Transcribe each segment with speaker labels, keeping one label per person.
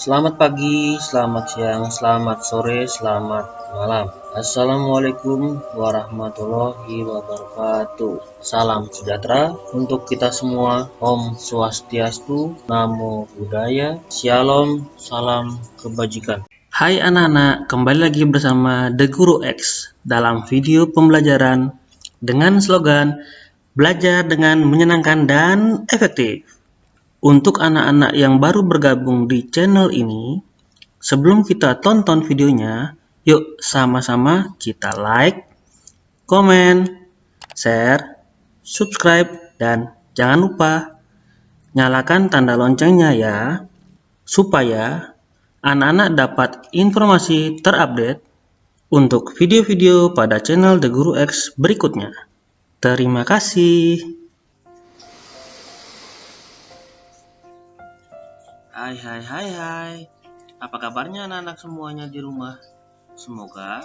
Speaker 1: Selamat pagi, selamat siang, selamat sore, selamat malam. Assalamualaikum warahmatullahi wabarakatuh. Salam sejahtera untuk kita semua. Om Swastiastu, Namo Buddhaya, Shalom, salam kebajikan. Hai anak-anak, kembali lagi bersama The Guru X dalam video pembelajaran dengan slogan belajar dengan menyenangkan dan efektif. Untuk anak-anak yang baru bergabung di channel ini, sebelum kita tonton videonya, yuk sama-sama kita like, komen, share, subscribe, dan jangan lupa nyalakan tanda loncengnya ya, supaya anak-anak dapat informasi terupdate untuk video-video pada channel The Guru X berikutnya. Terima kasih. Hai. Apa kabarnya anak-anak semuanya di rumah? Semoga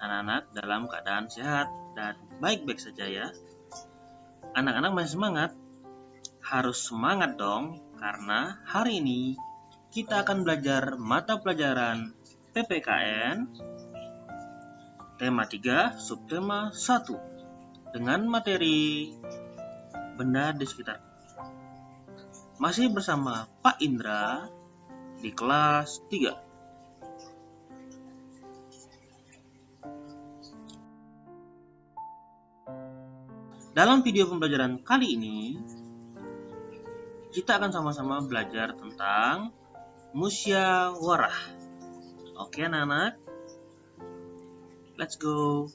Speaker 1: anak-anak dalam keadaan sehat dan baik-baik saja ya. Anak-anak masih semangat? Harus semangat dong, karena hari ini kita akan belajar mata pelajaran PPKN tema 3 subtema 1 dengan materi benda di sekitar. Masih bersama Pak Indra di kelas 3. Dalam video pembelajaran kali ini, kita akan sama-sama belajar tentang musyawarah. Oke anak-anak, let's go.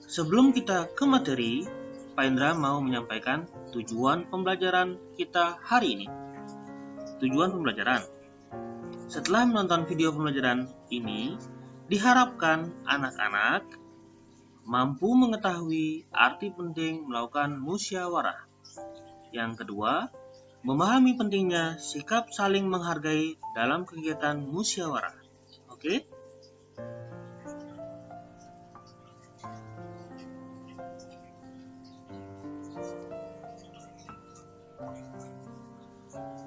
Speaker 1: Sebelum kita ke materi, Pak Indra mau menyampaikan tujuan pembelajaran kita hari ini. Tujuan pembelajaran. Setelah menonton video pembelajaran ini, diharapkan anak-anak mampu mengetahui arti penting melakukan musyawarah. Yang kedua, memahami pentingnya sikap saling menghargai dalam kegiatan musyawarah. Oke?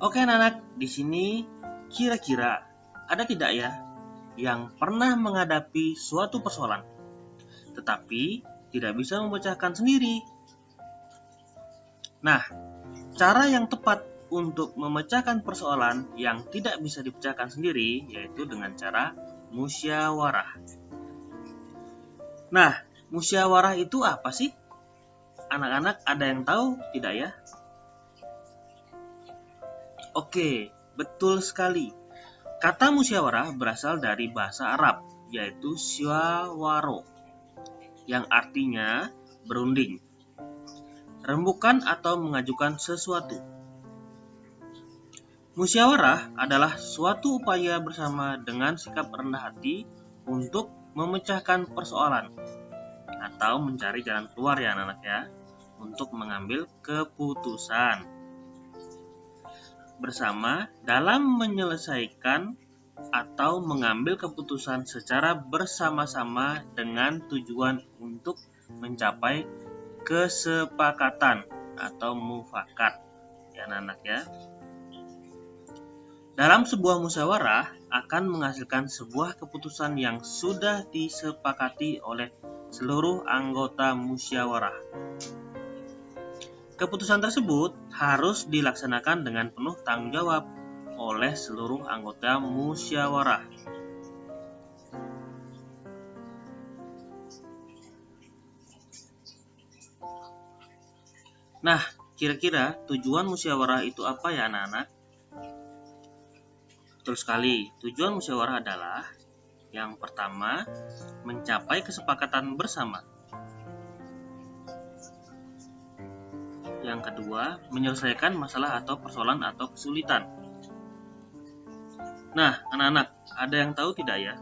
Speaker 1: Oke anak-anak, di sini kira-kira ada tidak ya yang pernah menghadapi suatu persoalan, tetapi tidak bisa memecahkan sendiri? Nah, cara yang tepat untuk memecahkan persoalan yang tidak bisa dipecahkan sendiri yaitu dengan cara musyawarah. Nah, musyawarah itu apa sih? Anak-anak ada yang tahu tidak ya? Oke, betul sekali. Kata musyawarah berasal dari bahasa Arab, yaitu syawaro, yang artinya berunding, rembukan atau mengajukan sesuatu. Musyawarah adalah suatu upaya bersama dengan sikap rendah hati untuk memecahkan persoalan atau mencari jalan keluar ya anak-anak ya, untuk mengambil keputusan bersama dalam menyelesaikan atau mengambil keputusan secara bersama-sama dengan tujuan untuk mencapai kesepakatan atau mufakat ya anak-anak ya. Dalam sebuah musyawarah akan menghasilkan sebuah keputusan yang sudah disepakati oleh seluruh anggota musyawarah. Keputusan tersebut harus dilaksanakan dengan penuh tanggung jawab oleh seluruh anggota musyawarah. Nah, kira-kira tujuan musyawarah itu apa ya anak-anak? Betul sekali, tujuan musyawarah adalah yang pertama, mencapai kesepakatan bersama. Yang kedua, menyelesaikan masalah atau persoalan atau kesulitan. Nah, anak-anak, ada yang tahu tidak ya?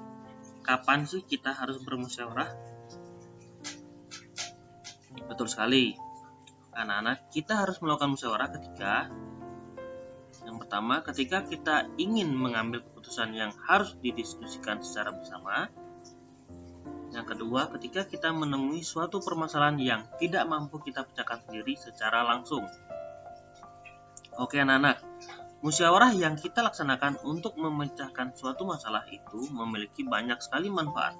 Speaker 1: Kapan sih kita harus bermusyawarah? Betul sekali. Anak-anak, kita harus melakukan musyawarah ketika yang pertama, ketika kita ingin mengambil keputusan yang harus didiskusikan secara bersama. Yang kedua, ketika kita menemui suatu permasalahan yang tidak mampu kita pecahkan sendiri secara langsung. Oke anak-anak, musyawarah yang kita laksanakan untuk memecahkan suatu masalah itu memiliki banyak sekali manfaat.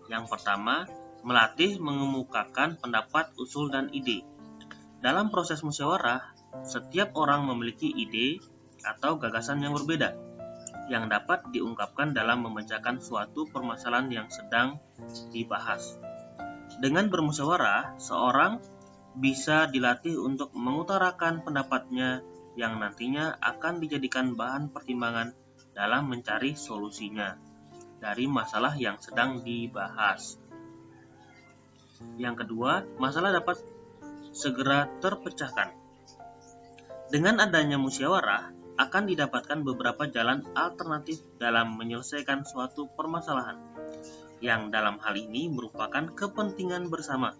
Speaker 1: Yang pertama, melatih mengemukakan pendapat, usul, dan ide. Dalam proses musyawarah, setiap orang memiliki ide atau gagasan yang berbeda yang dapat diungkapkan dalam memecahkan suatu permasalahan yang sedang dibahas. Dengan bermusyawarah, seorang bisa dilatih untuk mengutarakan pendapatnya yang nantinya akan dijadikan bahan pertimbangan dalam mencari solusinya dari masalah yang sedang dibahas. Yang kedua, masalah dapat segera terpecahkan. Dengan adanya musyawarah, akan didapatkan beberapa jalan alternatif dalam menyelesaikan suatu permasalahan, yang dalam hal ini merupakan kepentingan bersama.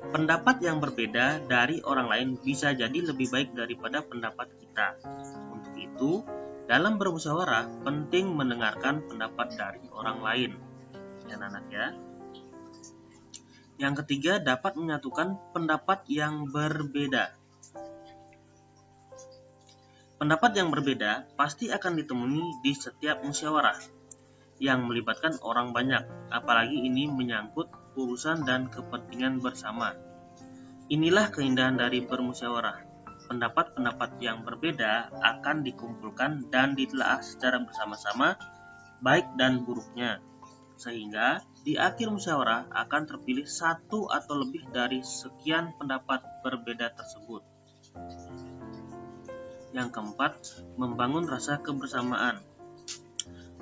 Speaker 1: Pendapat yang berbeda dari orang lain bisa jadi lebih baik daripada pendapat kita. Untuk itu, dalam bermusyawarah penting mendengarkan pendapat dari orang lain. Ya, anak ya. Yang ketiga, dapat menyatukan pendapat yang berbeda. Pendapat yang berbeda pasti akan ditemui di setiap musyawarah yang melibatkan orang banyak, apalagi ini menyangkut urusan dan kepentingan bersama. Inilah keindahan dari bermusyawarah. Pendapat-pendapat yang berbeda akan dikumpulkan dan ditelaah secara bersama-sama, baik dan buruknya, sehingga di akhir musyawarah akan terpilih satu atau lebih dari sekian pendapat berbeda tersebut. Yang keempat, membangun rasa kebersamaan.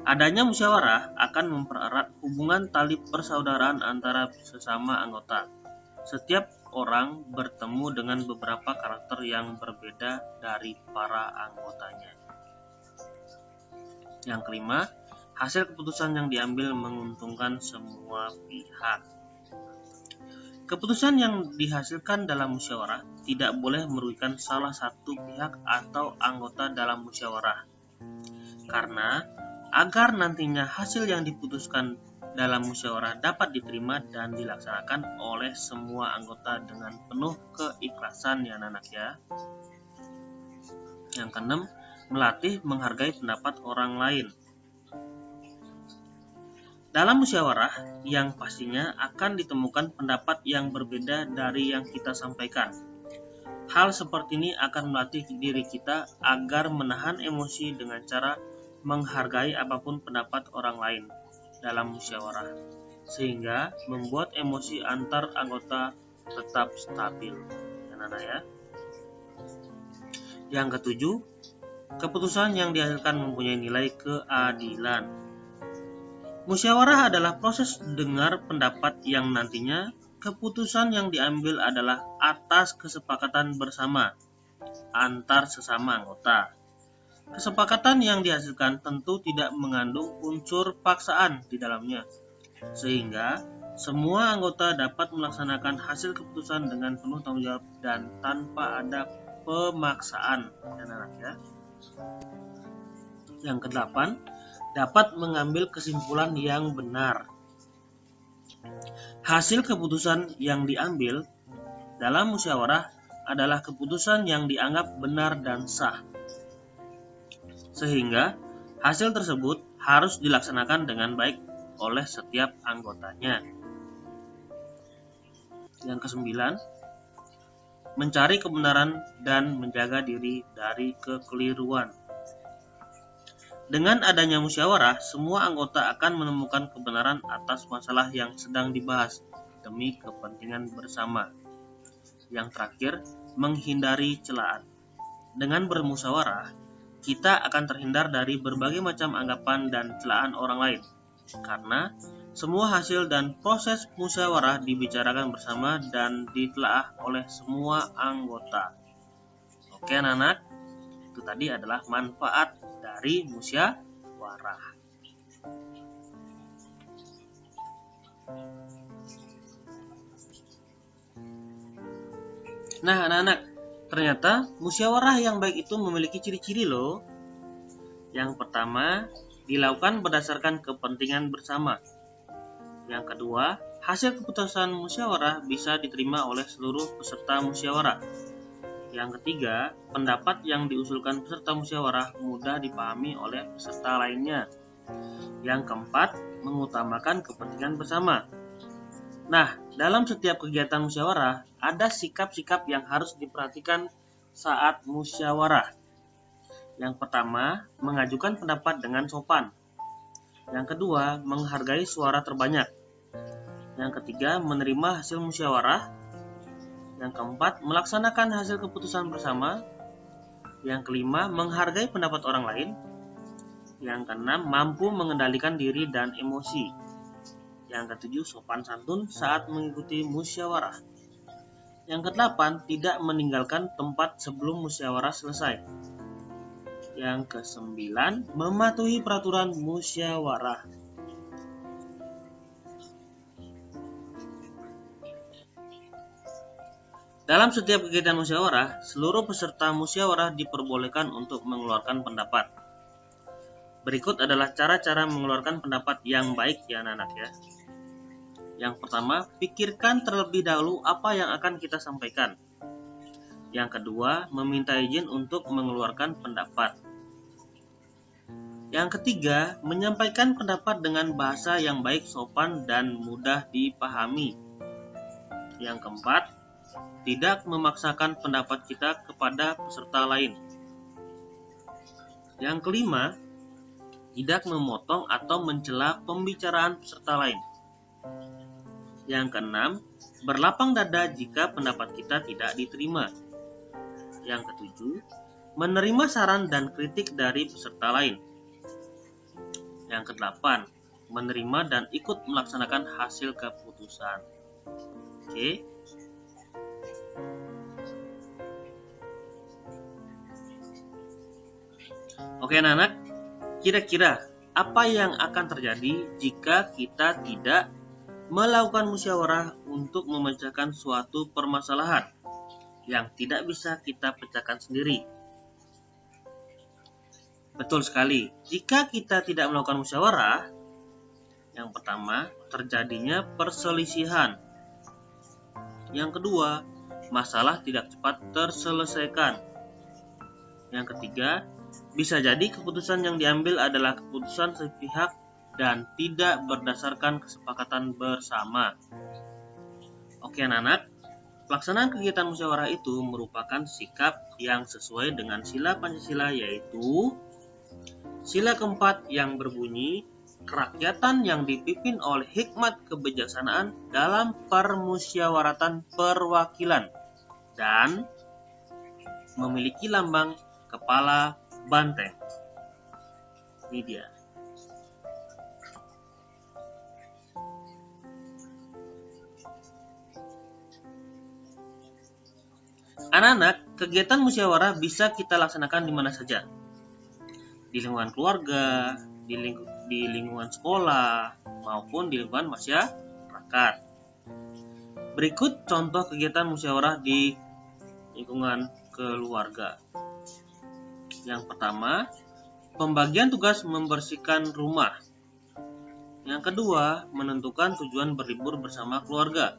Speaker 1: Adanya musyawarah akan mempererat hubungan tali persaudaraan antara sesama anggota. Setiap orang bertemu dengan beberapa karakter yang berbeda dari para anggotanya. Yang kelima, hasil keputusan yang diambil menguntungkan semua pihak. Keputusan yang dihasilkan dalam musyawarah tidak boleh merugikan salah satu pihak atau anggota dalam musyawarah. Karena agar nantinya hasil yang diputuskan dalam musyawarah dapat diterima dan dilaksanakan oleh semua anggota dengan penuh keikhlasan ya anak-anak ya. Yang keenam, melatih menghargai pendapat orang lain. Dalam musyawarah yang pastinya akan ditemukan pendapat yang berbeda dari yang kita sampaikan. Hal seperti ini akan melatih diri kita agar menahan emosi dengan cara menghargai apapun pendapat orang lain dalam musyawarah, sehingga membuat emosi antar anggota tetap stabil. Ya. Yang ketujuh, keputusan yang dihasilkan mempunyai nilai keadilan. Musyawarah adalah proses dengar pendapat yang nantinya keputusan yang diambil adalah atas kesepakatan bersama antar sesama anggota. Kesepakatan yang dihasilkan tentu tidak mengandung unsur paksaan di dalamnya, sehingga semua anggota dapat melaksanakan hasil keputusan dengan penuh tanggung jawab dan tanpa ada pemaksaan. Ya. Yang kedelapan, dapat mengambil kesimpulan yang benar. Hasil keputusan yang diambil dalam musyawarah adalah keputusan yang dianggap benar dan sah, sehingga hasil tersebut harus dilaksanakan dengan baik oleh setiap anggotanya. Yang kesembilan, mencari kebenaran dan menjaga diri dari kekeliruan. Dengan adanya musyawarah, semua anggota akan menemukan kebenaran atas masalah yang sedang dibahas demi kepentingan bersama. Yang terakhir, menghindari celaan. Dengan bermusyawarah, kita akan terhindar dari berbagai macam anggapan dan celaan orang lain, karena semua hasil dan proses musyawarah dibicarakan bersama dan ditelaah oleh semua anggota. Oke anak-anak, itu tadi adalah manfaat dari musyawarah. Nah anak-anak, ternyata musyawarah yang baik itu memiliki ciri-ciri loh. Yang pertama, dilakukan berdasarkan kepentingan bersama. Yang kedua, hasil keputusan musyawarah bisa diterima oleh seluruh peserta musyawarah. Yang ketiga, pendapat yang diusulkan peserta musyawarah mudah dipahami oleh peserta lainnya. Yang keempat, mengutamakan kepentingan bersama. Nah, dalam setiap kegiatan musyawarah, ada sikap-sikap yang harus diperhatikan saat musyawarah. Yang pertama, mengajukan pendapat dengan sopan. Yang kedua, menghargai suara terbanyak. Yang ketiga, menerima hasil musyawarah. Yang keempat, melaksanakan hasil keputusan bersama. Yang kelima, menghargai pendapat orang lain. Yang keenam, mampu mengendalikan diri dan emosi. Yang ketujuh, sopan santun saat mengikuti musyawarah. Yang kedelapan, tidak meninggalkan tempat sebelum musyawarah selesai. Yang kesembilan, mematuhi peraturan musyawarah. Dalam setiap kegiatan musyawarah, seluruh peserta musyawarah diperbolehkan untuk mengeluarkan pendapat. Berikut adalah cara-cara mengeluarkan pendapat yang baik ya anak-anak ya. Yang pertama, pikirkan terlebih dahulu apa yang akan kita sampaikan. Yang kedua, meminta izin untuk mengeluarkan pendapat. Yang ketiga, menyampaikan pendapat dengan bahasa yang baik, sopan, dan mudah dipahami. Yang keempat, tidak memaksakan pendapat kita kepada peserta lain. Yang kelima, tidak memotong atau mencela pembicaraan peserta lain. Yang keenam, berlapang dada jika pendapat kita tidak diterima. Yang ketujuh, menerima saran dan kritik dari peserta lain. Yang kedelapan, menerima dan ikut melaksanakan hasil keputusan. Oke anak-anak, kira-kira apa yang akan terjadi jika kita tidak melakukan musyawarah untuk memecahkan suatu permasalahan yang tidak bisa kita pecahkan sendiri? Betul sekali, jika kita tidak melakukan musyawarah, yang pertama, terjadinya perselisihan. Yang kedua, masalah tidak cepat terselesaikan. Yang ketiga, bisa jadi keputusan yang diambil adalah keputusan sepihak dan tidak berdasarkan kesepakatan bersama. Oke anak-anak, pelaksanaan kegiatan musyawarah itu merupakan sikap yang sesuai dengan sila Pancasila, yaitu sila keempat yang berbunyi, kerakyatan yang dipimpin oleh hikmat kebijaksanaan dalam permusyawaratan perwakilan dan memiliki lambang kepala banteng. Ini dia. Anak-anak, kegiatan musyawarah bisa kita laksanakan di mana saja. Di lingkungan keluarga, di lingkungan sekolah, maupun di lingkungan masyarakat. Berikut contoh kegiatan musyawarah di lingkungan keluarga. Yang pertama, pembagian tugas membersihkan rumah. Yang kedua, menentukan tujuan berlibur bersama keluarga.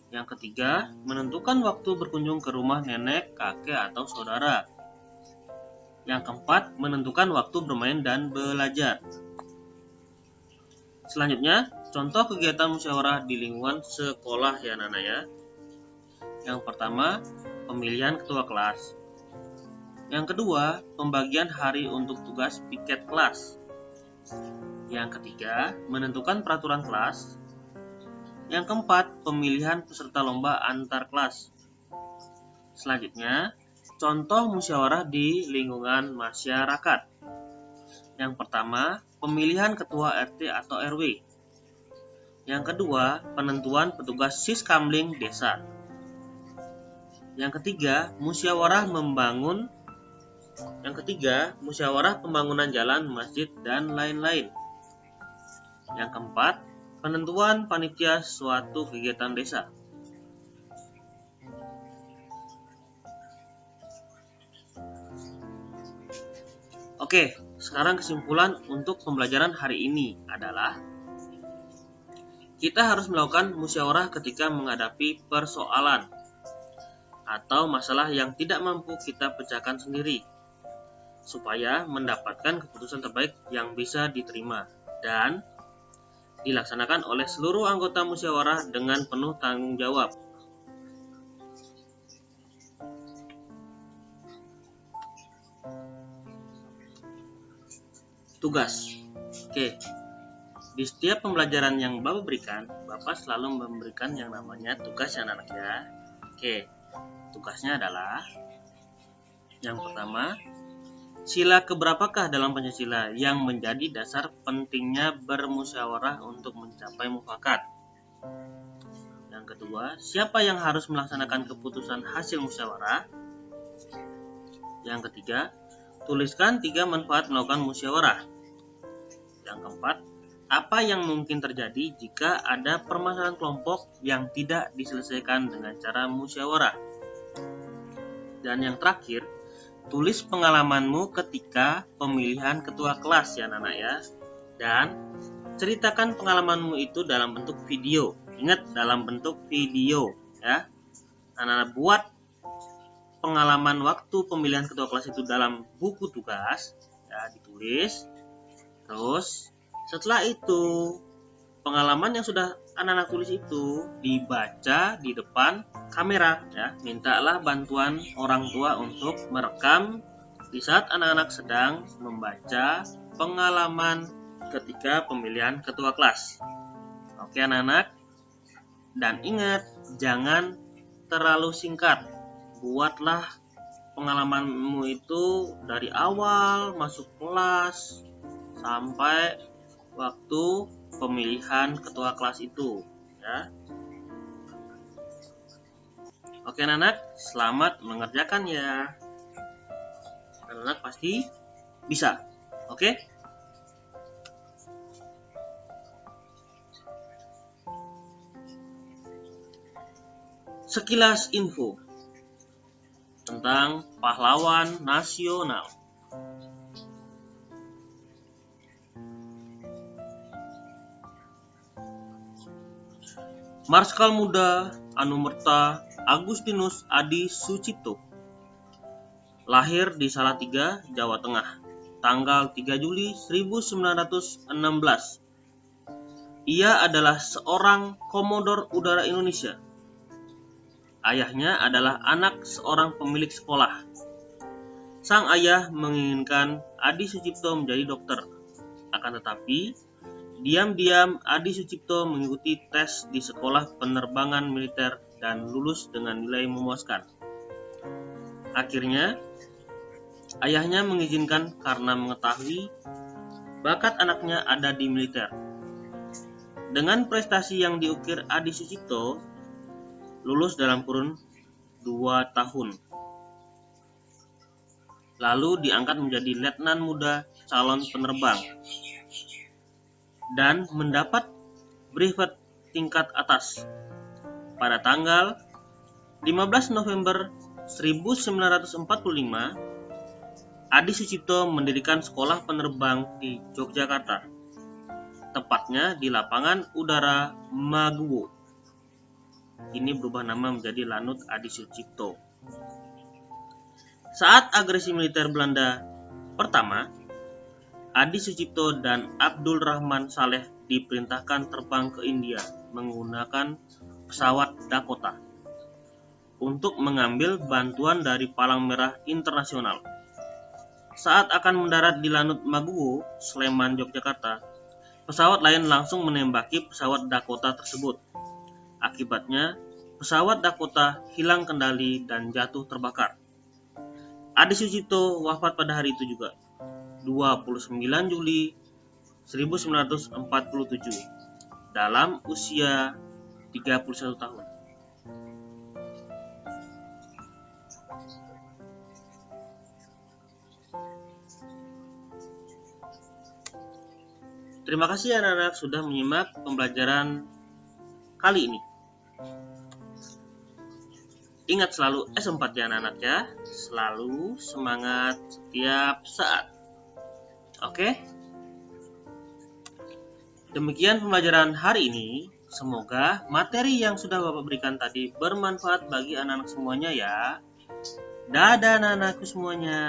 Speaker 1: Yang ketiga, menentukan waktu berkunjung ke rumah nenek, kakek, atau saudara. Yang keempat, menentukan waktu bermain dan belajar. Selanjutnya, contoh kegiatan musyawarah di lingkungan sekolah ya anak-anak ya. Yang pertama, pemilihan ketua kelas. Yang kedua, pembagian hari untuk tugas piket kelas. Yang ketiga, menentukan peraturan kelas. Yang keempat, pemilihan peserta lomba antar kelas. Selanjutnya, contoh musyawarah di lingkungan masyarakat. Yang pertama, pemilihan ketua RT atau RW. Yang kedua, penentuan petugas siskamling desa. Yang ketiga, musyawarah pembangunan jalan, masjid, dan lain-lain. Yang keempat, penentuan panitia suatu kegiatan desa. Oke, sekarang kesimpulan untuk pembelajaran hari ini adalah kita harus melakukan musyawarah ketika menghadapi persoalan. atau masalah yang tidak mampu kita pecahkan sendiri, supaya mendapatkan keputusan terbaik yang bisa diterima dan dilaksanakan oleh seluruh anggota musyawarah dengan penuh tanggung jawab. Tugas. Oke. Di setiap pembelajaran yang Bapak berikan, Bapak selalu memberikan yang namanya tugas ya anak-anak ya. Oke. Tugasnya adalah yang pertama, sila keberapakah dalam Pancasila yang menjadi dasar pentingnya bermusyawarah untuk mencapai mufakat? Yang kedua, siapa yang harus melaksanakan keputusan hasil musyawarah? Yang ketiga, tuliskan 3 manfaat melakukan musyawarah. Yang keempat, apa yang mungkin terjadi jika ada permasalahan kelompok yang tidak diselesaikan dengan cara musyawarah? Dan yang terakhir, tulis pengalamanmu ketika pemilihan ketua kelas ya anak-anak ya. Dan ceritakan pengalamanmu itu dalam bentuk video. Ingat, dalam bentuk video ya. Anak-anak buat pengalaman waktu pemilihan ketua kelas itu dalam buku tugas ya, ditulis. Terus setelah itu pengalaman yang sudah anak-anak tulis itu dibaca di depan kamera ya. Mintalah bantuan orang tua untuk merekam di saat anak-anak sedang membaca pengalaman ketika pemilihan ketua kelas. Oke anak-anak, dan ingat jangan terlalu singkat. Buatlah pengalamanmu itu dari awal masuk kelas sampai waktu pemilihan ketua kelas itu ya. Oke anak-anak, selamat mengerjakan ya. Anak-anak pasti bisa. Oke? Sekilas info tentang pahlawan nasional. Marskal Muda Anumerta Agustinus Adi Sucipto lahir di Salatiga, Jawa Tengah, tanggal 3 Juli 1916. Ia adalah seorang komodor udara Indonesia. Ayahnya adalah anak seorang pemilik sekolah. Sang ayah menginginkan Adi Sucipto menjadi dokter. Akan tetapi, diam-diam Adi Sucipto mengikuti tes di sekolah penerbangan militer dan lulus dengan nilai memuaskan. Akhirnya, ayahnya mengizinkan karena mengetahui bakat anaknya ada di militer. Dengan prestasi yang diukir Adi Sucipto, lulus dalam kurun 2 tahun. Lalu diangkat menjadi letnan muda calon penerbang dan mendapat brevet tingkat atas. Pada tanggal 15 November 1945, Adi Sucipto mendirikan sekolah penerbang di Yogyakarta, tepatnya di lapangan udara Maguwo. Ini berubah nama menjadi Lanut Adi Sucipto. Saat agresi militer Belanda pertama, Adi Sucipto dan Abdul Rahman Saleh diperintahkan terbang ke India menggunakan pesawat Dakota untuk mengambil bantuan dari Palang Merah Internasional. Saat akan mendarat di Lanut Maguwo, Sleman, Yogyakarta, pesawat lain langsung menembaki pesawat Dakota tersebut. Akibatnya, pesawat Dakota hilang kendali dan jatuh terbakar. Adi Sucipto wafat pada hari itu juga, 29 Juli 1947, dalam usia 31 tahun. Terima kasih anak-anak sudah menyimak pembelajaran kali ini. Ingat selalu S4 ya anak-anak ya. Selalu semangat setiap saat. Oke? Demikian pembelajaran hari ini. Semoga materi yang sudah Bapak berikan tadi bermanfaat bagi anak-anak semuanya ya. Dadah anak-anakku semuanya.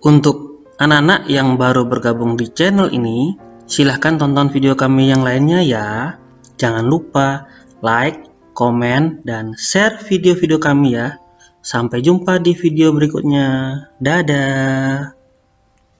Speaker 1: Untuk anak-anak yang baru bergabung di channel ini, silahkan tonton video kami yang lainnya ya. Jangan lupa like, komen, dan share video-video kami ya. Sampai jumpa di video berikutnya. Dadah.